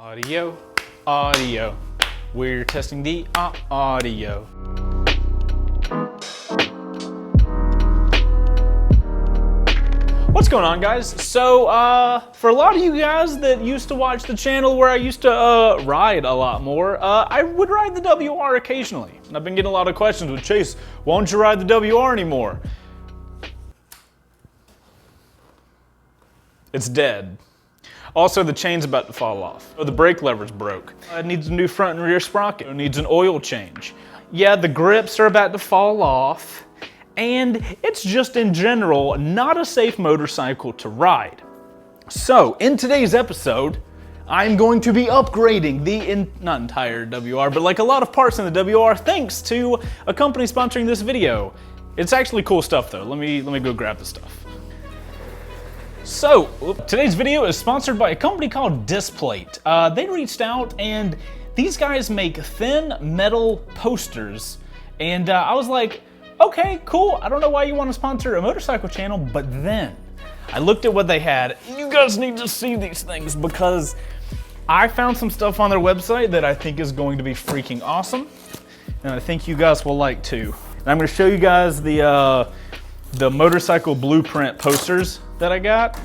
Audio, audio. We're testing the audio. What's going on, guys? So, for a lot of you guys that used to watch the channel where I used to ride a lot more, I would ride the WR occasionally. And I've been getting a lot of questions with Chase, why don't you ride the WR anymore? It's dead. Also, the chain's about to fall off. The brake lever's broke. It needs a new front and rear sprocket. It needs an oil change. Yeah, the grips are about to fall off. And it's just in general not a safe motorcycle to ride. So, in today's episode, I'm going to be upgrading the not entire WR, but like a lot of parts in the WR thanks to a company sponsoring this video. It's actually cool stuff though. Let me go grab the stuff. So, today's video is sponsored by a company called Displate. They reached out and these guys make thin metal posters. And I was like, okay, cool. I don't know why you want to sponsor a motorcycle channel, but then I looked at what they had. You guys need to see these things because I found some stuff on their website that I think is going to be freaking awesome. And I think you guys will like too. And I'm going to show you guys the motorcycle blueprint posters that I got.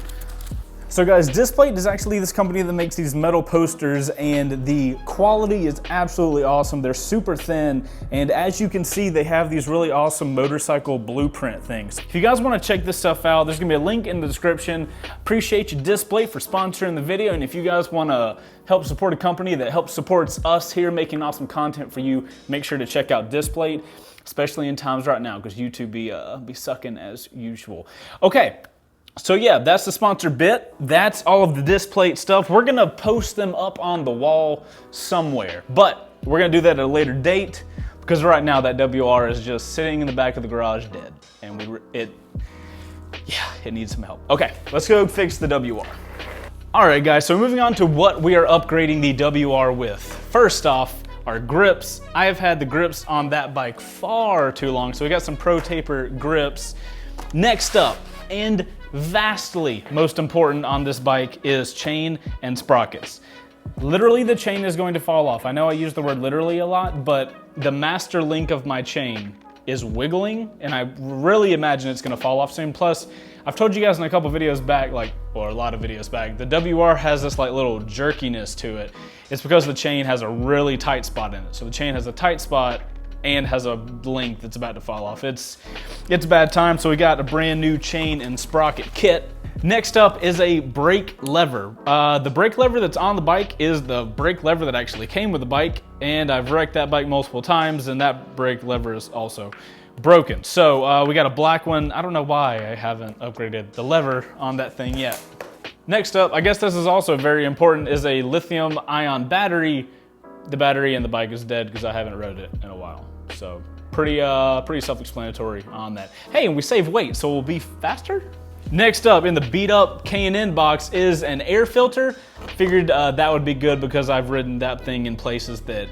So guys, Displate is actually this company that makes these metal posters and the quality is absolutely awesome. They're super thin and as you can see, they have these really awesome motorcycle blueprint things. If you guys want to check this stuff out, there's gonna be a link in the description. Appreciate you Displate for sponsoring the video, and if you guys want to help support a company that helps supports us here making awesome content for you, make sure to check out Displate, especially in times right now because YouTube be sucking as usual. Okay. So yeah, that's the sponsor bit. That's all of the Displate stuff. We're gonna post them up on the wall somewhere, but we're gonna do that at a later date because right now that WR is just sitting in the back of the garage dead, and it needs some help. Okay, let's go fix the WR. All right, guys. So moving on to what we are upgrading the WR with. First off, our grips. I have had the grips on that bike far too long, so we got some Pro Taper grips. Next up, and vastly most important on this bike is chain and sprockets. Literally the chain is going to fall off. I know I use the word literally a lot, but the master link of my chain is wiggling and I really imagine it's gonna fall off soon. Plus, I've told you guys in a couple videos back, or a lot of videos back, the WR has this like little jerkiness to it. It's because the chain has a really tight spot in it. So the chain has a tight spot and has a link that's about to fall off. It's a bad time, so we got a brand new chain and sprocket kit. Next up is a brake lever. The brake lever that's on the bike is the brake lever that actually came with the bike, and I've wrecked that bike multiple times, and that brake lever is also broken. So we got a black one. I don't know why I haven't upgraded the lever on that thing yet. Next up, I guess this is also very important, is a lithium ion battery. The battery in the bike is dead because I haven't rode it in a while. So pretty self-explanatory on that. Hey, and we save weight, so we'll be faster. Next up in the beat up K&N box is an air filter. Figured that would be good because I've ridden that thing in places that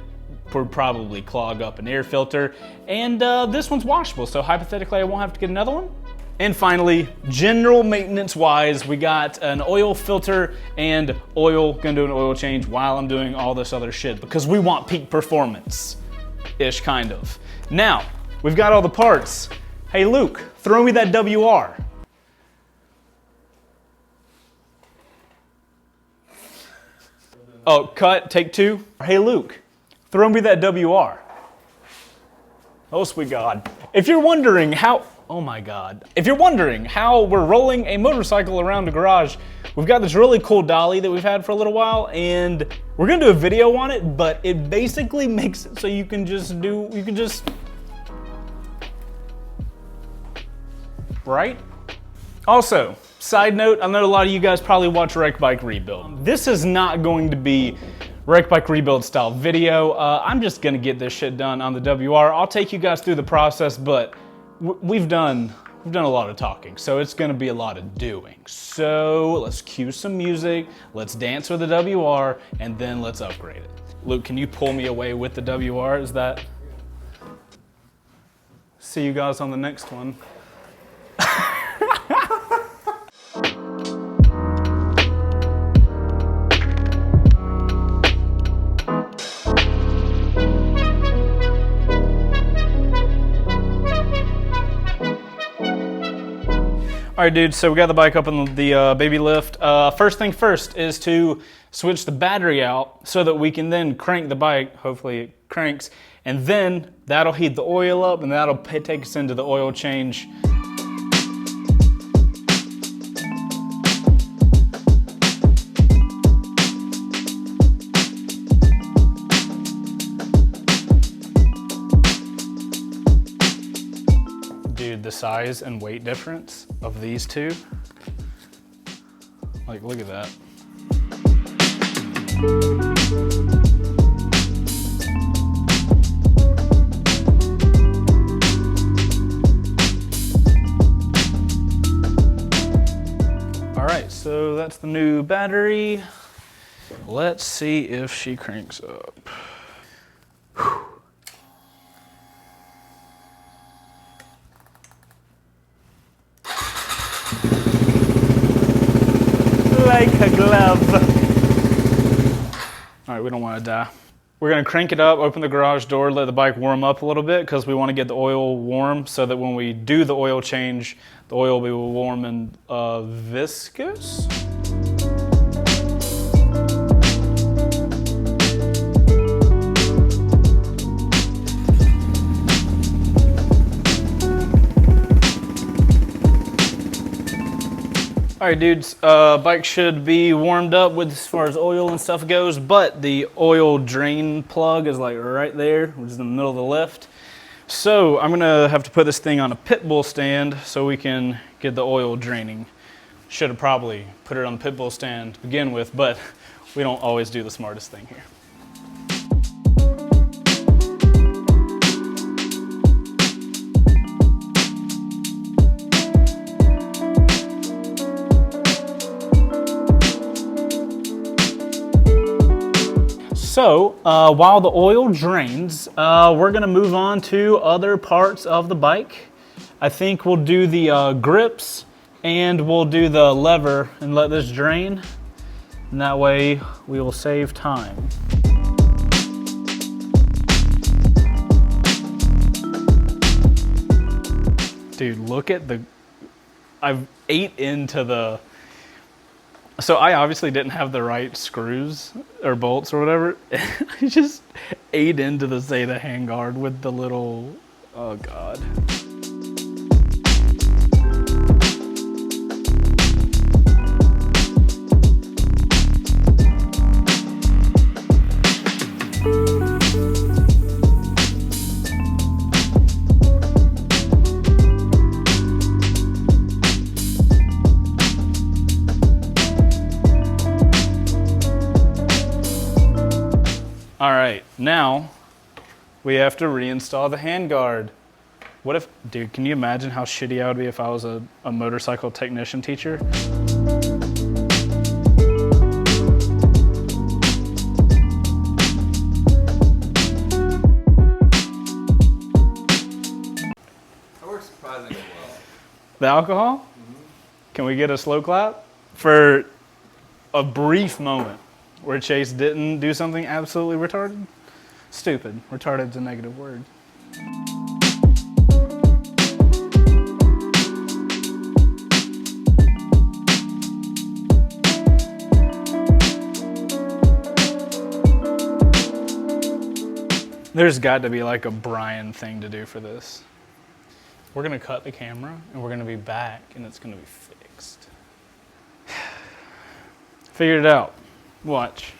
would probably clog up an air filter. And this one's washable, so hypothetically I won't have to get another one. And finally, general maintenance wise, we got an oil filter and oil, gonna do an oil change while I'm doing all this other shit because we want peak performance-ish kind of. Now, we've got all the parts. Hey Luke, throw me that WR. Oh, cut, take two. Hey Luke, throw me that WR. Oh sweet God. If you're wondering how, oh my God. If you're wondering how we're rolling a motorcycle around the garage, we've got this really cool dolly that we've had for a little while and we're gonna do a video on it, but it basically makes it so you can just, right? Also, side note, I know a lot of you guys probably watch Wreck Bike Rebuild. This is not going to be Wreck Bike Rebuild style video. I'm just gonna get this shit done on the WR. I'll take you guys through the process, but we've done a lot of talking, so it's gonna be a lot of doing. So let's cue some music, let's dance with the WR, and then let's upgrade it. Luke, can you pull me away with the WR? Is that? See you guys on the next one. All right, dude, so we got the bike up on the baby lift. First thing first is to switch the battery out so that we can then crank the bike. Hopefully it cranks. And then that'll heat the oil up and that'll take us into the oil change. Dude, the size and weight difference of these two, like, look at that. All right, so that's the new battery. Let's see if she cranks up. Whew. Like a glove. All right, we don't want to die. We're gonna crank it up, open the garage door, let the bike warm up a little bit because we want to get the oil warm so that when we do the oil change, the oil will be warm and viscous. All right, dudes, bike should be warmed up with as far as oil and stuff goes, but the oil drain plug is like right there, which is in the middle of the lift. So I'm gonna have to put this thing on a pit bull stand so we can get the oil draining. Should have probably put it on the pit bull stand to begin with, but we don't always do the smartest thing here. So while the oil drains, we're gonna move on to other parts of the bike. I think we'll do the grips and we'll do the lever and let this drain. And that way we will save time. Dude, look at I've ate into the, so I obviously didn't have the right screws or bolts or whatever. I just ate into the handguard with the little, oh God. All right, now we have to reinstall the handguard. What if, dude, can you imagine how shitty I would be if I was a motorcycle technician teacher? That works surprisingly well. The alcohol? Mm-hmm. Can we get a slow clap? For a brief moment where Chase didn't do something absolutely retarded? Stupid. Retarded's a negative word. There's got to be like a Brian thing to do for this. We're gonna cut the camera and we're gonna be back and it's gonna be fixed. Figured it out. Watch.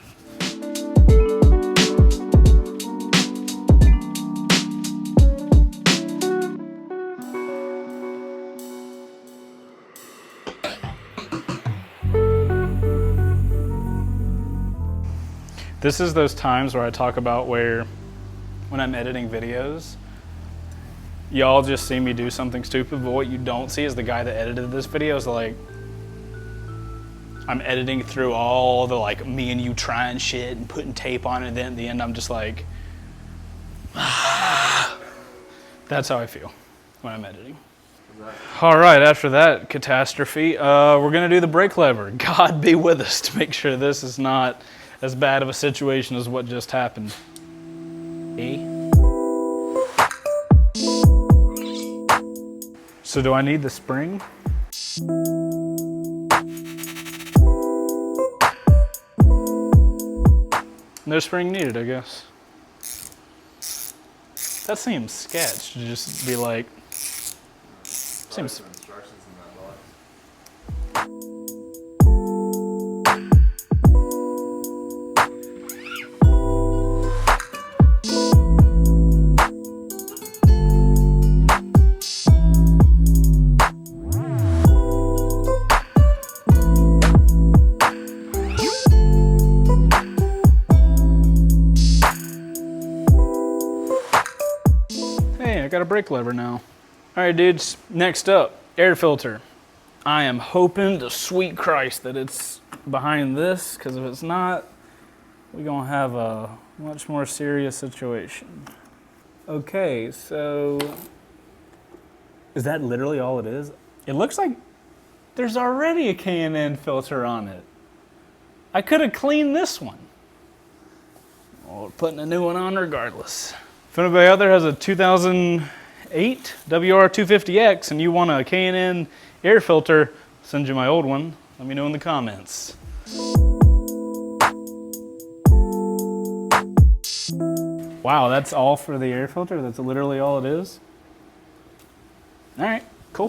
This is those times where I talk about where when I'm editing videos, y'all just see me do something stupid, but what you don't see is the guy that edited this video is like, I'm editing through all the like me and you trying shit and putting tape on it, and then at the end I'm just like, that's how I feel when I'm editing. All right, after that catastrophe, we're gonna do the brake lever. God be with us to make sure this is not as bad of a situation as what just happened. So do I need the spring? No spring needed, I guess. That seems sketch to just be like. Seems. Some instructions in that box. Hey, I got a brake lever now. All right, dudes, next up, air filter. I am hoping to sweet Christ that it's behind this, because if it's not, we're gonna have a much more serious situation. Okay, so is that literally all it is? It looks like there's already a K&N filter on it. I could have cleaned this one. Well, we're putting a new one on regardless. If anybody out there has a 2008 WR250x and you want a K&N air filter, send you my old one. Let me know in the comments. Wow, that's all for the air filter? That's literally all it is? All right, cool.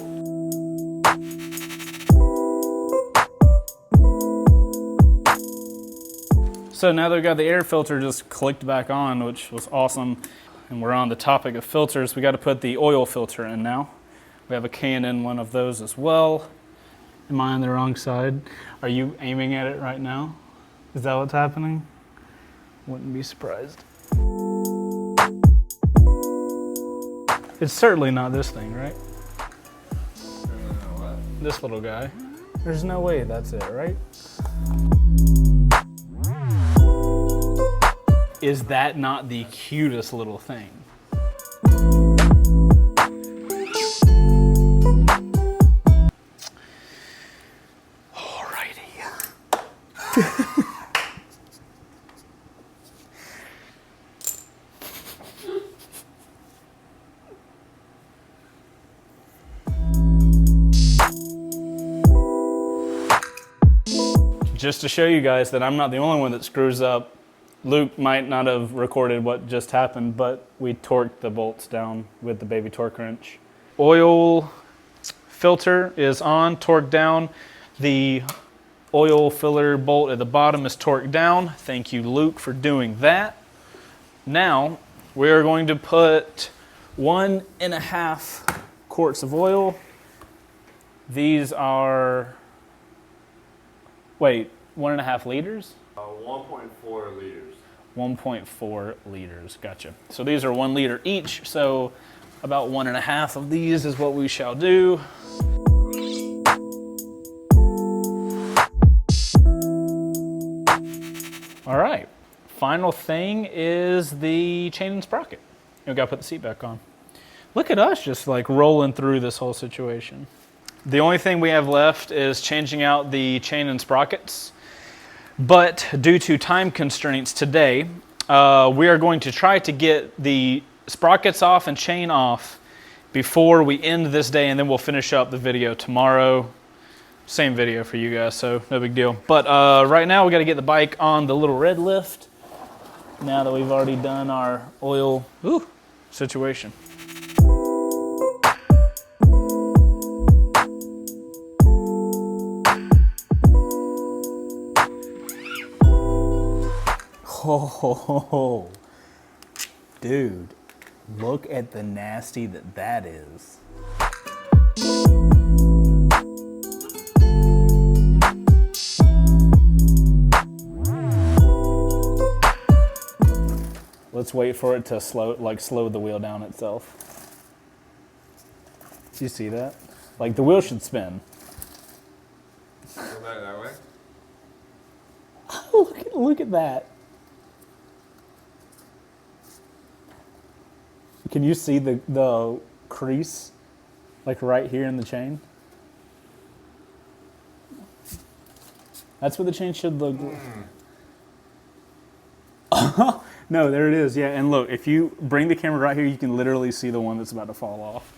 So now that we got the air filter just clicked back on, which was awesome, and we're on the topic of filters, we got to put the oil filter in now. We have a K&N one of those as well. Am I on the wrong side? Are you aiming at it right now? Is that what's happening? Wouldn't be surprised. It's certainly not this thing, right? This little guy. There's no way that's it, right? Is that not the cutest little thing? Alrighty. Just to show you guys that I'm not the only one that screws up, Luke might not have recorded what just happened, but we torqued the bolts down with the baby torque wrench. Oil filter is on, torqued down. The oil filler bolt at the bottom is torqued down. Thank you, Luke, for doing that. Now, we are going to put 1.5 quarts of oil. These are, wait, 1.5 liters? 1.4 liters. 1.4 liters, gotcha. So these are 1 liter each, so about 1.5 of these is what we shall do. All right, final thing is the chain and sprocket. We gotta put the seat back on. Look at us just like rolling through this whole situation. The only thing we have left is changing out the chain and sprockets. But due to time constraints today, we are going to try to get the sprockets off and chain off before we end this day, and then we'll finish up the video tomorrow. Same video for you guys, so no big deal. But right now we got to get the bike on the little red lift now that we've already done our oil situation. Oh, dude, look at the nasty that is. Let's wait for it to slow the wheel down itself. Do you see that? Like the wheel should spin. Go back that way. Look at that. Can you see the crease, like right here in the chain? That's what the chain should look like. No, there it is, yeah. And look, if you bring the camera right here, you can literally see the one that's about to fall off.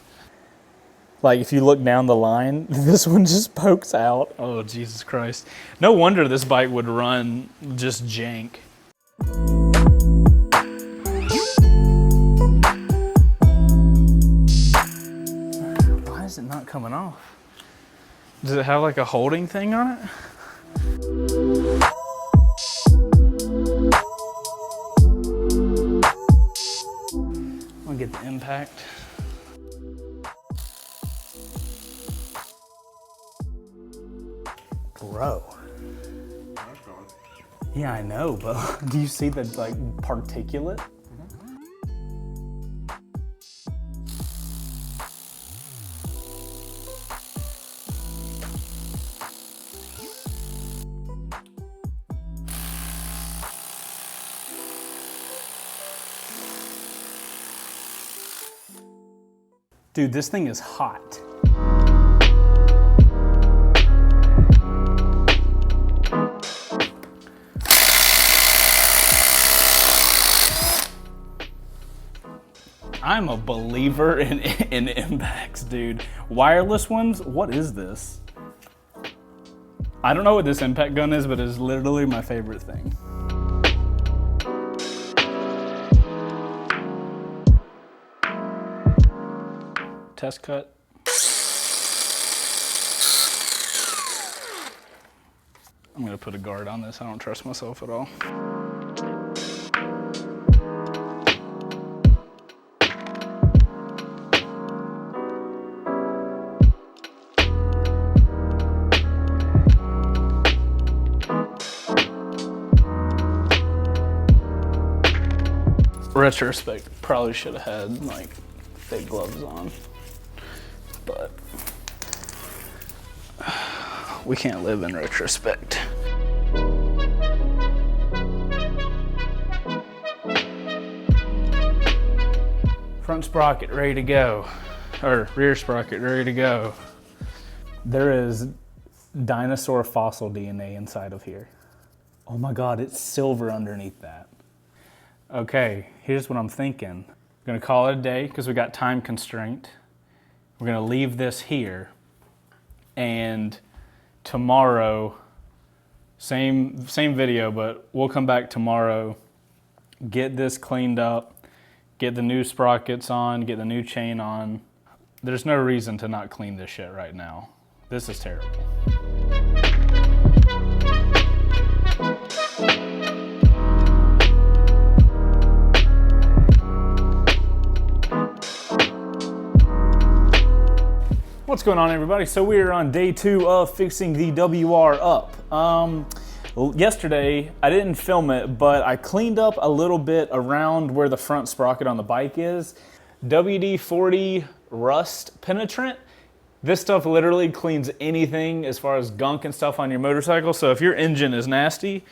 Like if you look down the line, this one just pokes out. Oh, Jesus Christ. No wonder this bike would run just jank. Why is it not coming off? Does it have like a holding thing on it? I'm gonna get the impact. Bro. Yeah, I know, but do you see the like particulate? Dude, this thing is hot. I'm a believer in impacts, dude. Wireless ones, what is this? I don't know what this impact gun is, but it's literally my favorite thing. Test cut. I'm gonna put a guard on this. I don't trust myself at all. Retrospect, probably should have had like thick gloves on, but we can't live in retrospect. Front sprocket ready to go, or rear sprocket ready to go. There is dinosaur fossil DNA inside of here. Oh my God, it's silver underneath that. Okay, here's what I'm thinking. I'm gonna call it a day because we got time constraint. We're gonna leave this here, and tomorrow, same video, but we'll come back tomorrow, get this cleaned up, get the new sprockets on, get the new chain on. There's no reason to not clean this shit right now. This is terrible. What's going on, everybody? So we are on day 2 of fixing the WR up. Yesterday, I didn't film it, but I cleaned up a little bit around where the front sprocket on the bike is. WD-40 rust penetrant. This stuff literally cleans anything as far as gunk and stuff on your motorcycle. So if your engine is nasty,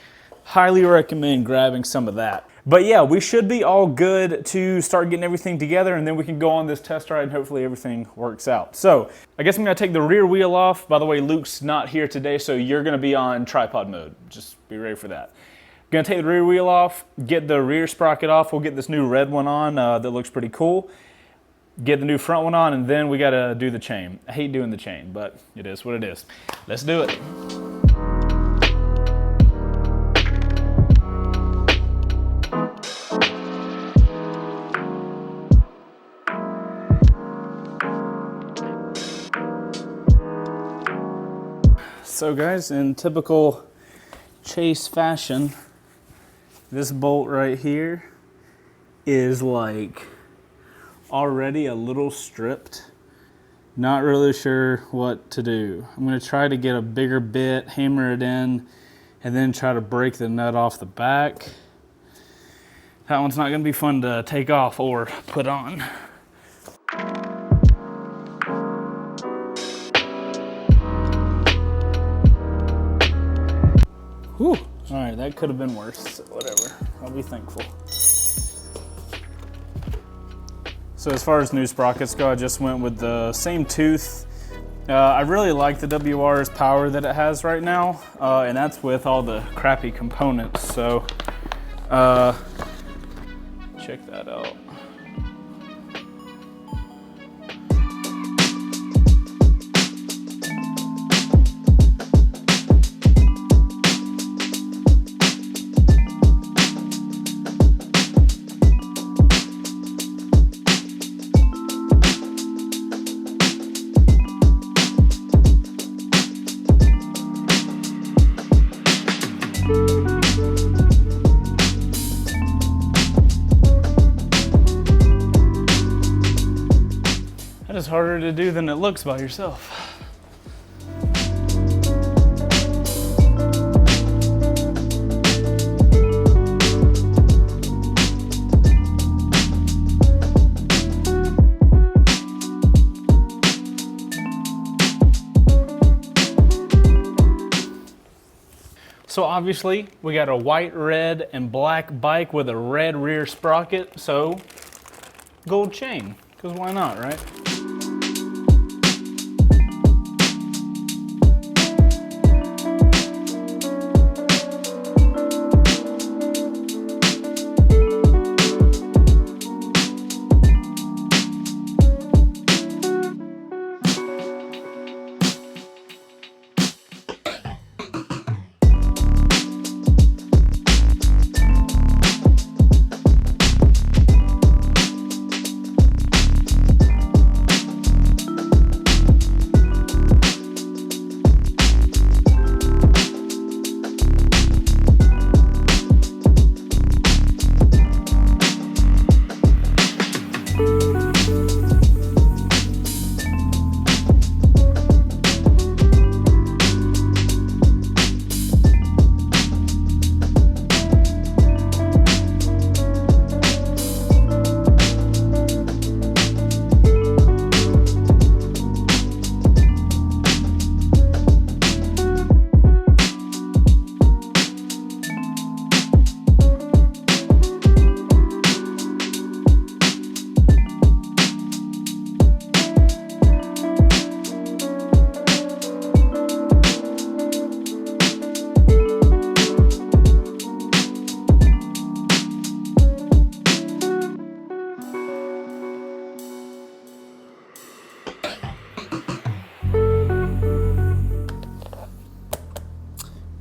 highly recommend grabbing some of that. But yeah, we should be all good to start getting everything together, and then we can go on this test ride and hopefully everything works out. So I guess I'm gonna take the rear wheel off. By the way, Luke's not here today, so you're gonna be on tripod mode. Just be ready for that. Gonna take the rear wheel off, get the rear sprocket off. We'll get this new red one on that looks pretty cool. Get the new front one on, and then we gotta do the chain. I hate doing the chain, but it is what it is. Let's do it. So guys, in typical Chase fashion, this bolt right here is like already a little stripped. Not really sure what to do. I'm gonna try to get a bigger bit, hammer it in, and then try to break the nut off the back. That one's not gonna be fun to take off or put on. Whew. All right, that could have been worse, so whatever, I'll be thankful. So as far as new sprockets go, I just went with the same tooth. I really like the WR's power that it has right now, and that's with all the crappy components, so check that out. is harder to do than it looks by yourself. So obviously we got a white, red, and black bike with a red rear sprocket, so gold chain, because why not, right?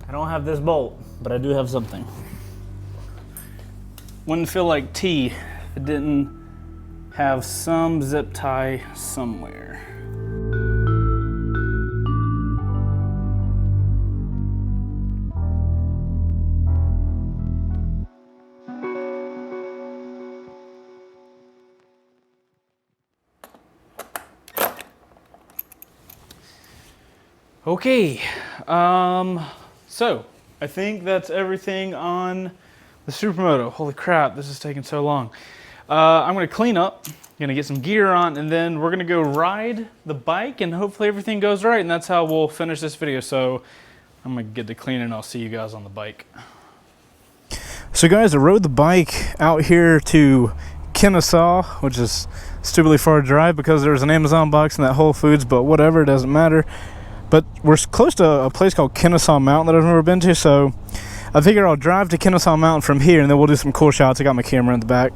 I don't have this bolt, but I do have something. Wouldn't feel like tea if it didn't have some zip tie somewhere. Okay, so I think that's everything on the Supermoto. Holy crap, this is taking so long. I'm gonna clean up, gonna get some gear on, and then we're gonna go ride the bike, and hopefully everything goes right, and that's how we'll finish this video. So I'm gonna get to cleaning, and I'll see you guys on the bike. So guys, I rode the bike out here to Kennesaw, which is stupidly far to drive because there's an Amazon box in that Whole Foods, but whatever, it doesn't matter. But we're close to a place called Kennesaw Mountain that I've never been to, so I figure I'll drive to Kennesaw Mountain from here, and then we'll do some cool shots. I got my camera in the back.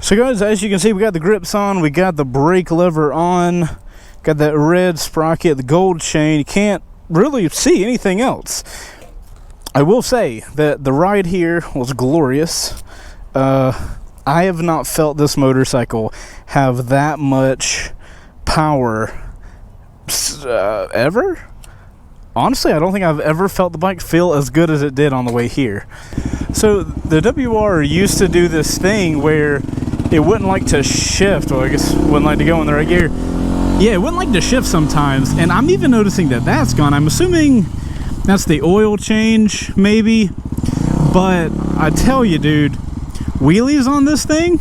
So guys, as you can see, we got the grips on, we got the brake lever on, got that red sprocket, the gold chain. You can't really see anything else. I will say that the ride here was glorious. I have not felt this motorcycle have that much power ever. Honestly, I don't think I've ever felt the bike feel as good as it did on the way here. So the WR used to do this thing where it wouldn't like to shift, or I guess wouldn't like to go in the right gear. Yeah, it wouldn't like to shift sometimes, and I'm even noticing that that's gone. I'm assuming that's the oil change, maybe. But I tell you, dude, wheelies on this thing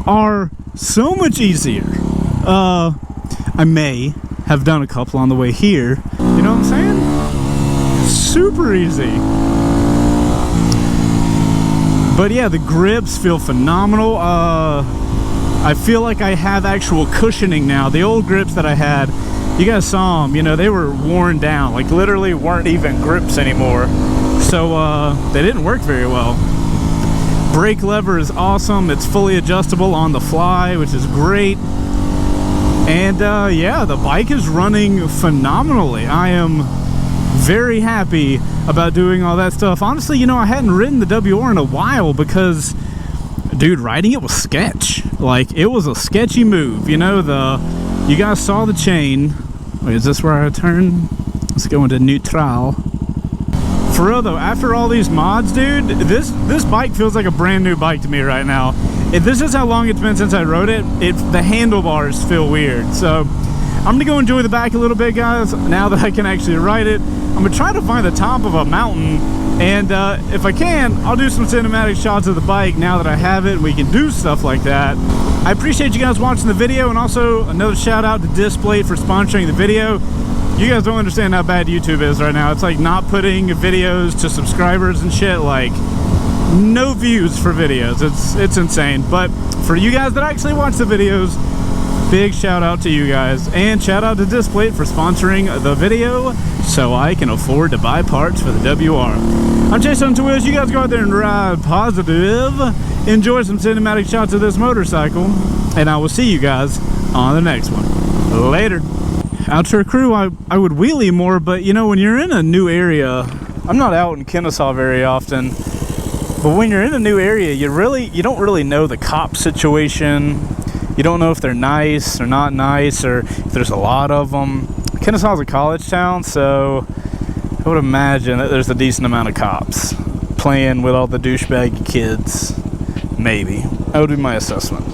are so much easier. I may have done a couple on the way here. You know what I'm saying? Super easy. But yeah, the grips feel phenomenal. I feel like I have actual cushioning now. The old grips that I had, you guys saw them, you know, they were worn down, like literally weren't even grips anymore. So they didn't work very well. Brake lever is awesome. It's fully adjustable on the fly, which is great. And yeah, the bike is running phenomenally. I am very happy about doing all that stuff. Honestly, you know, I hadn't ridden the WR in a while because, dude, riding it was sketch. Like, it was a sketchy move. You know, you guys saw the chain. Wait, is this where I turn? Let's go into neutral. For real though, after all these mods, dude, this bike feels like a brand new bike to me right now. If this is how long it's been since I rode it, the handlebars feel weird. So I'm gonna go enjoy the back a little bit, guys, now that I can actually ride it. I'm gonna try to find the top of a mountain, and if I can, I'll do some cinematic shots of the bike now that I have it and we can do stuff like that. I appreciate you guys watching the video, and also another shout out to Displate for sponsoring the video. You guys don't understand how bad YouTube is right now. It's like not putting videos to subscribers and shit, like no views for videos. It's insane. But for you guys that actually watch the videos, big shout out to you guys, and shout out to Displate for sponsoring the video so I can afford to buy parts for the WR. I'm Chaseontwowheels. You guys go out there and ride positive, enjoy some cinematic shots of this motorcycle, and I will see you guys on the next one. Later. Outdoor crew, I would wheelie more, but you know, when you're in a new area, I'm not out in Kennesaw very often, but when you're in a new area, you don't really know the cop situation. You don't know if they're nice or not nice, or if there's a lot of them. Kennesaw's a college town, so I would imagine that there's a decent amount of cops playing with all the douchebag kids. Maybe. That would be my assessment.